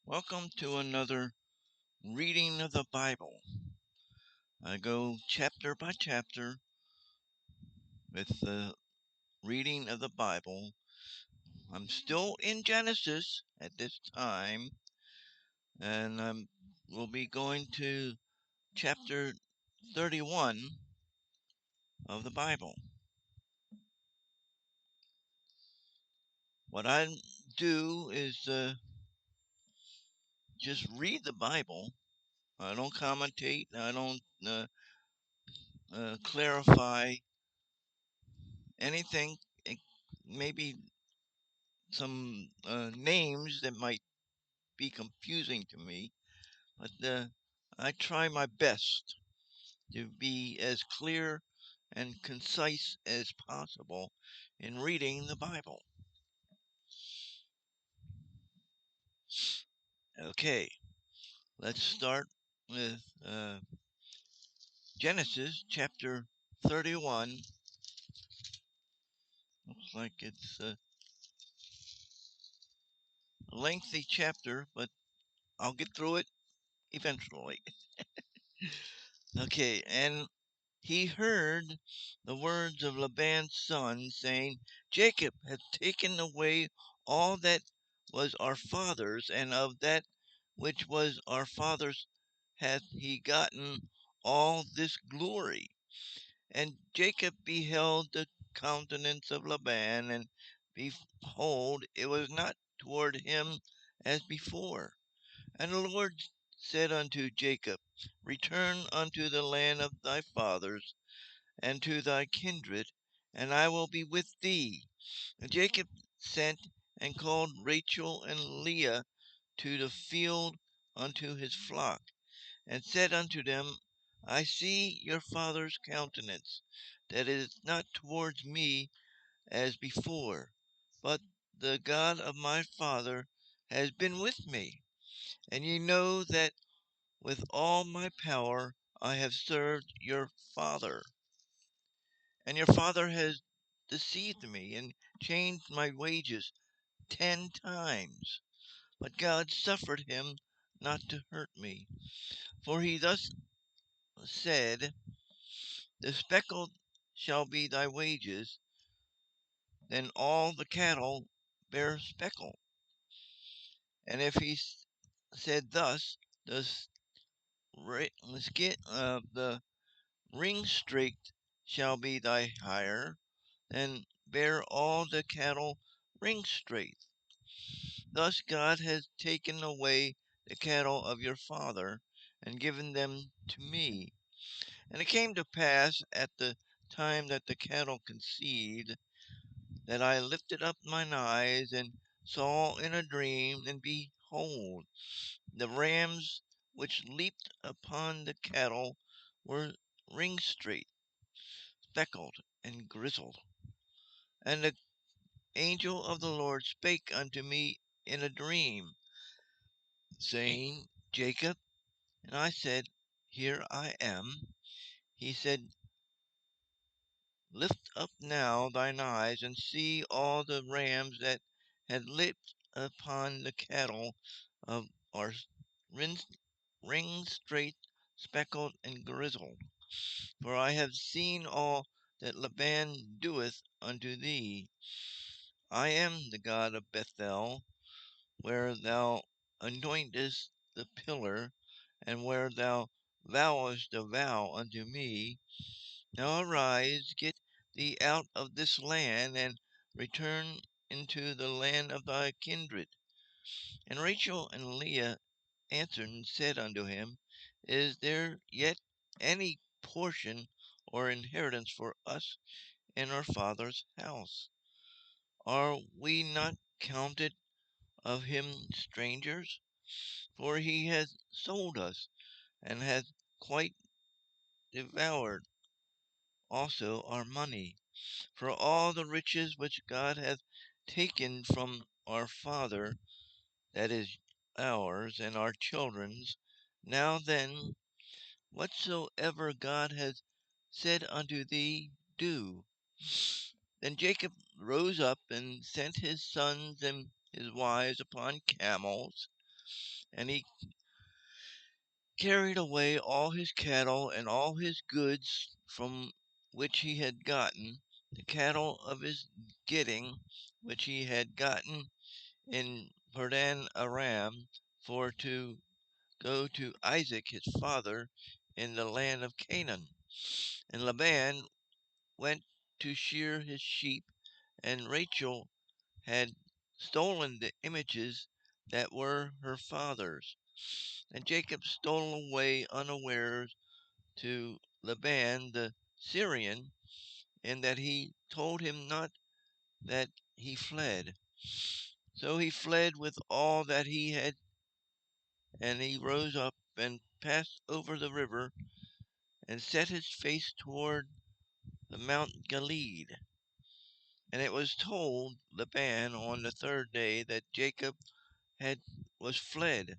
Welcome to another reading of the Bible. I go chapter by chapter with the reading of the Bible. I'm still in Genesis at this time, and we'll be going to chapter 31 of the Bible. What I do is just read the Bible. I don't commentate. I don't clarify anything. Maybe some names that might be confusing to me, but I try my best to be as clear and concise as possible in reading the Bible. Okay, let's start with Genesis chapter 31. Looks like it's a lengthy chapter, but I'll get through it eventually. Okay, and he heard the words of Laban's son, saying, Jacob hath taken away all that was our father's, and of that which was our father's hath he gotten all this glory. And Jacob beheld the countenance of Laban, and behold, it was not toward him as before. And the Lord said unto Jacob, Return unto the land of thy fathers, and to thy kindred, and I will be with thee. And Jacob sent and called Rachel and Leah to the field unto his flock, and said unto them, I see your father's countenance, that it is not towards me as before, but the God of my father has been with me. And ye know that with all my power I have served your father. And your father has deceived me and changed my wages 10 times. But God suffered him not to hurt me. For he thus said, The speckled shall be thy wages, then all the cattle bear speckle. And if he said thus, the ring streaked shall be thy hire, then bear all the cattle ring straight. Thus God has taken away the cattle of your father, and given them to me. And it came to pass at the time that the cattle conceived, that I lifted up mine eyes, and saw in a dream, and behold, the rams which leaped upon the cattle were ring straight, speckled, and grizzled. And the angel of the Lord spake unto me in a dream, saying, Jacob. And I said, Here I am. He said, Lift up now thine eyes, and see all the rams that had leaped upon the cattle of our ring straight, speckled, and grizzled. For I have seen all that Laban doeth unto thee. I am the God of Bethel, where thou anointest the pillar, and where thou vowest a vow unto me. Now arise, get thee out of this land, and return into the land of thy kindred. And Rachel and Leah answered and said unto him, Is there yet any portion or inheritance for us in our father's house? Are we not counted of him strangers? For he hath sold us, and hath quite devoured also our money. For all the riches which God hath taken from our father, that is ours and our children's. Now then, whatsoever God hath said unto thee, do. Then Jacob rose up and sent his sons and his wives upon camels, And he carried away all his cattle and all his goods from which he had gotten, the cattle of his getting, which he had gotten in Padan Aram, for to go to Isaac his father in the land of Canaan. And Laban went to shear his sheep, and Rachel had stolen the images that were her father's. And Jacob stole away unawares to Laban the Syrian, in that he told him not that he fled. So he fled with all that he had, and he rose up and passed over the river, and set his face toward the Mount Gilead. And it was told Laban on the third day that Jacob had was fled.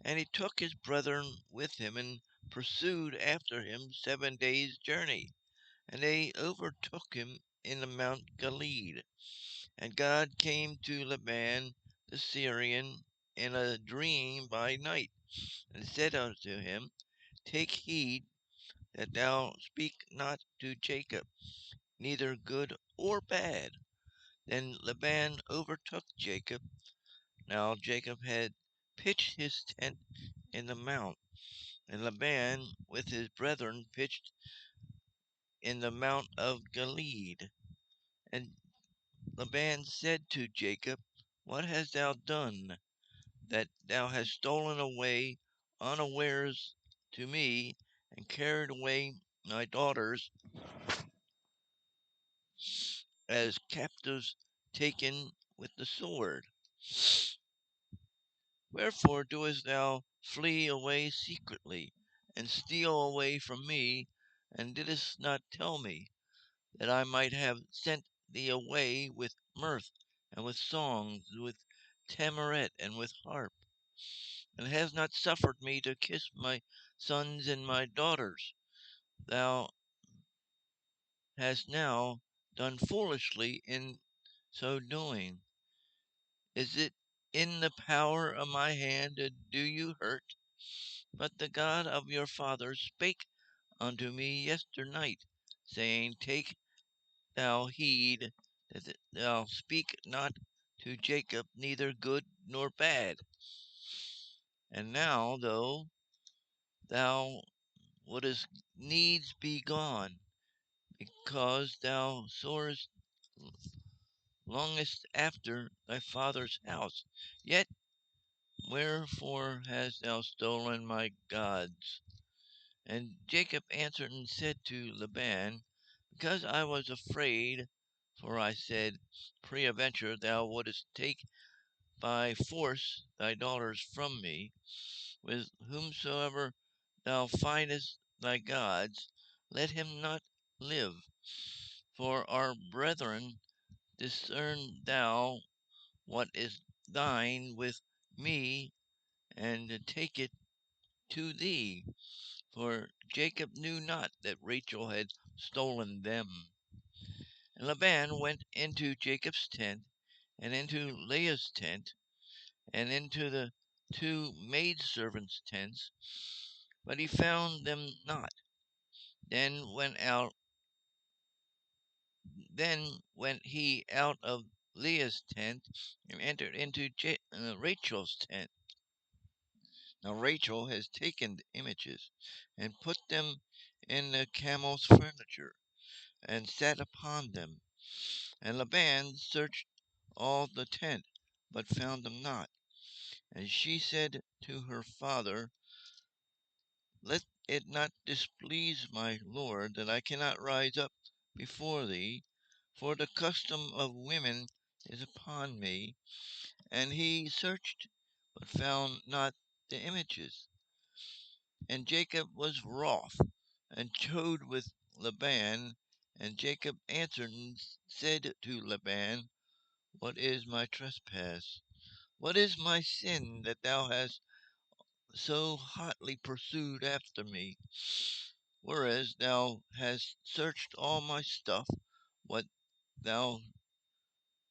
And he took his brethren with him, and pursued after him 7 days' journey. And they overtook him in the Mount Gilead. And God came to Laban the Syrian in a dream by night, and said unto him, Take heed that thou speak not to Jacob, neither good or bad. Then Laban overtook Jacob. Now Jacob had pitched his tent in the mount, and Laban with his brethren pitched in the Mount of Gilead. And Laban said to Jacob, What hast thou done, that thou hast stolen away unawares to me, and carried away my daughters as captives taken with the sword? Wherefore doest thou flee away secretly, and steal away from me, and didst not tell me, that I might have sent thee away with mirth, and with songs, with tameret, and with harp, and hast not suffered me to kiss my sons and my daughters? Thou hast now done foolishly in so doing. Is it in the power of my hand to do you hurt? But the God of your fathers spake unto me yesternight, saying, Take thou heed that thou speak not to Jacob neither good nor bad. And now, though thou wouldest needs be gone, because thou sorest longest after thy father's house, yet wherefore hast thou stolen my gods? And Jacob answered and said to Laban, Because I was afraid, for I said, Peradventure thou wouldest take by force thy daughters from me. With whomsoever thou findest thy gods, let him not live. For our brethren, discern thou what is thine with me, and take it to thee. For Jacob knew not that Rachel had stolen them. And Laban went into Jacob's tent, and into Leah's tent, and into the two maidservants' tents, but he found them not. Then went out then went he out of Leah's tent, and entered into Rachel's tent. Now Rachel has taken the images, and put them in the camel's furniture, and sat upon them. And Laban searched all the tent, but found them not. And she said to her father, Let it not displease my lord that I cannot rise up before thee, for the custom of women is upon me. And he searched, but found not the images. And Jacob was wroth, and chode with Laban. And Jacob answered and said to Laban, What is my trespass? What is my sin, that thou hast so hotly pursued after me? Whereas thou hast searched all my stuff, what thou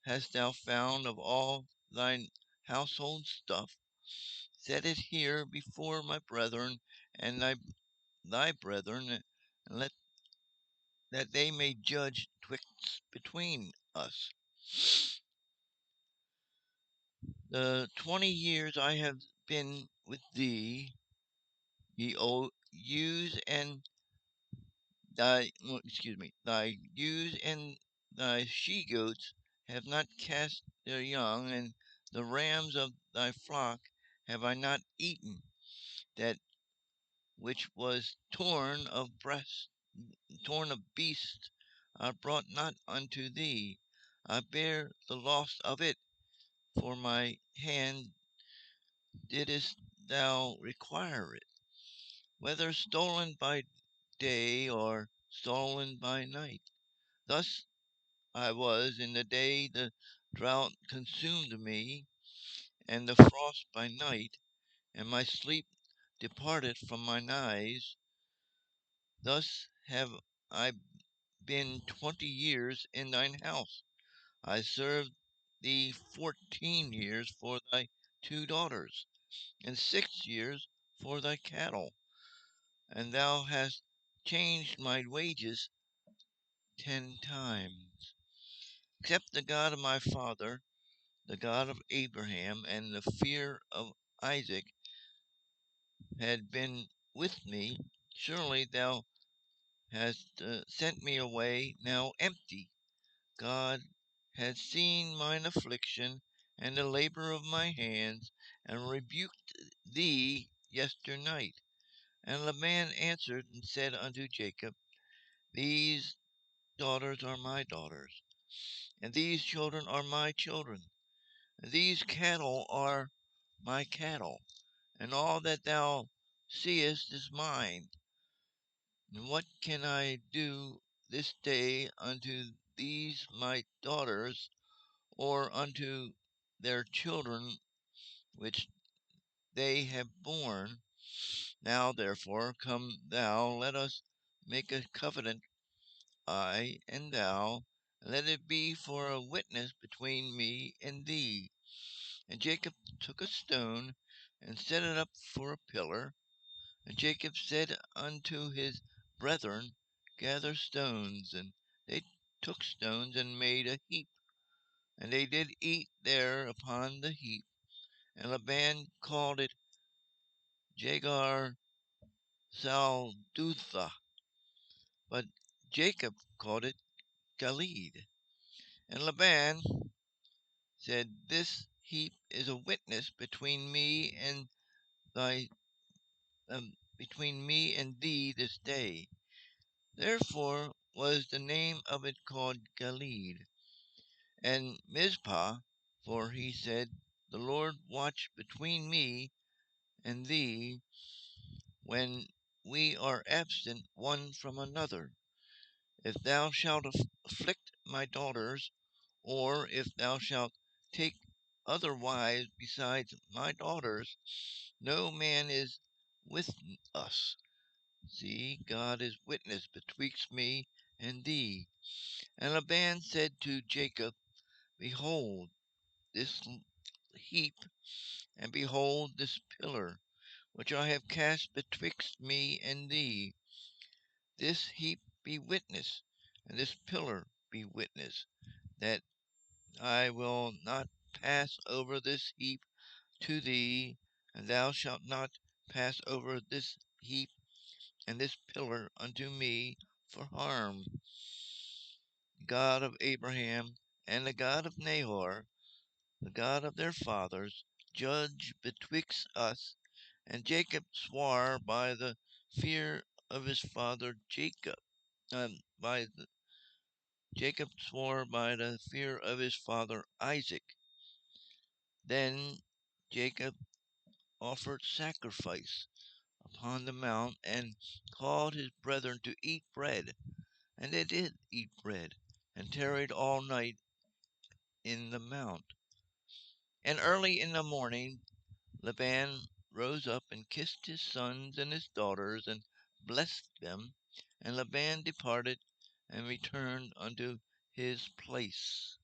hast thou found of all thine household stuff? set it here before my brethren and thy brethren, and let that they may judge twixt between us. The 20 years I have been with thee, ye ewes and thy ewes and thy she goats have not cast their young, and the rams of thy flock have I not eaten, that which was torn of beasts, I brought not unto thee. I bear the loss of it, for my hand didst thou require it, whether stolen by day or stolen by night. Thus I was in the day the drought consumed me, and the frost by night, and my sleep departed from mine eyes. Thus have I been 20 years in thine house. I served thee 14 years for thy 2 daughters, and 6 years for thy cattle, and thou hast changed my wages 10 times. Except the God of my father, the God of Abraham, and the fear of Isaac had been with me, surely thou hast sent me away now empty. God had seen mine affliction and the labor of my hands, and rebuked thee yesternight. And Laban answered and said unto Jacob, These daughters are my daughters, and these children are my children, and these cattle are my cattle, and all that thou seest is mine. And what can I do this day unto these my daughters, or unto their children which they have borne? Now therefore come thou, let us make a covenant, I and thou, and let it be for a witness between me and thee. And Jacob took a stone and set it up for a pillar. And Jacob said unto his brethren, Gather stones. And they took stones and made a heap. And they did eat there upon the heap. And Laban called it Jegar Saldutha, but Jacob called it Galeed. And Laban said, This heap is a witness thy between me and thee this day. Therefore was the name of it called Galeed. And Mizpah, for he said, The Lord watch between me and thee when we are absent one from another. If thou shalt afflict my daughters, or if thou shalt take other wives besides my daughters, no man is with us. See, God is witness betwixt me and thee. And Laban said to Jacob, Behold this heap, and behold this pillar, which I have cast betwixt me and thee. This heap be witness, and this pillar be witness, that I will not pass over this heap to thee, and thou shalt not pass over this heap and this pillar unto me for harm. God of Abraham and the God of Nahor, the God of their fathers, judge betwixt us. And Jacob swore by the fear of his father Jacob. By the, Jacob swore by the fear of his father Isaac. Then Jacob offered sacrifice upon the mount, and called his brethren to eat bread. And they did eat bread, and tarried all night in the mount. And early in the morning Laban rose up and kissed his sons and his daughters, and blessed them. And Laban departed and returned unto his place.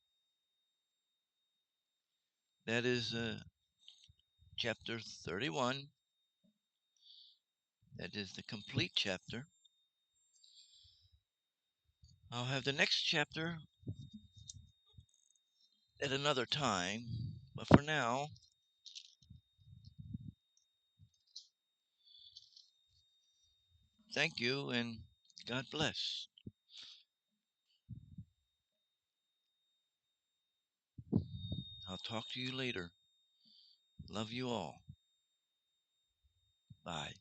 That is chapter 31. That is the complete chapter. I'll have the next chapter at another time, but for now, thank you and God bless. I'll talk to you later. Love you all. Bye.